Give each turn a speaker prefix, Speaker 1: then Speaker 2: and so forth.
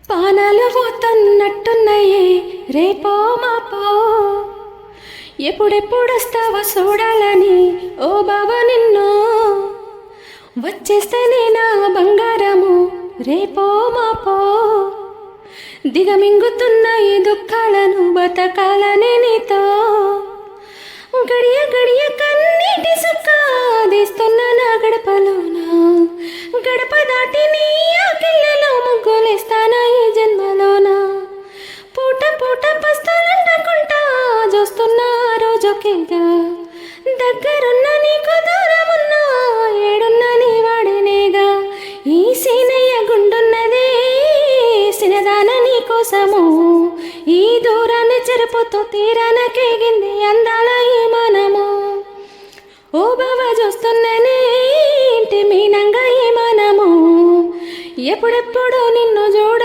Speaker 1: పానాలు పోతున్నట్టున్నాయే రేపో మాపో, ఎప్పుడెప్పుడొస్తావో చూడాలని ఓ బాబా నిన్ను. వచ్చేస్తేనే నా బంగారము రేపో మాపో, దిగమింగుతున్న ఈ దుఃఖాలను బతకాలనే నీతో. గడియ గడియ కన్నీటి సుక్క తీస్తున్న నా గడపలోన, గడప దాటి నీ ఆకిళ్ళలో ముగ్గులేస్తానా ఈ జన్మలోన. పూట పూట పస్తాలంటకుంటా చూస్తున్న రోజుకేగా, దగ్గరున్న నీకు దూరమున్నా ఏడున్న నీ వాడినేగా. ఈ సీనయ్య గుండున్నదే సినదాన నీ కోసము, ఈ దూరాన్ని చెరుపుతూ తీరాన కేగింది అందాల ఈ మనము. ఓ బాబా చూస్తున్ననే ఇంటి మీనంగా ఈ మనము, ఎప్పుడెప్పుడు నిన్ను చూడ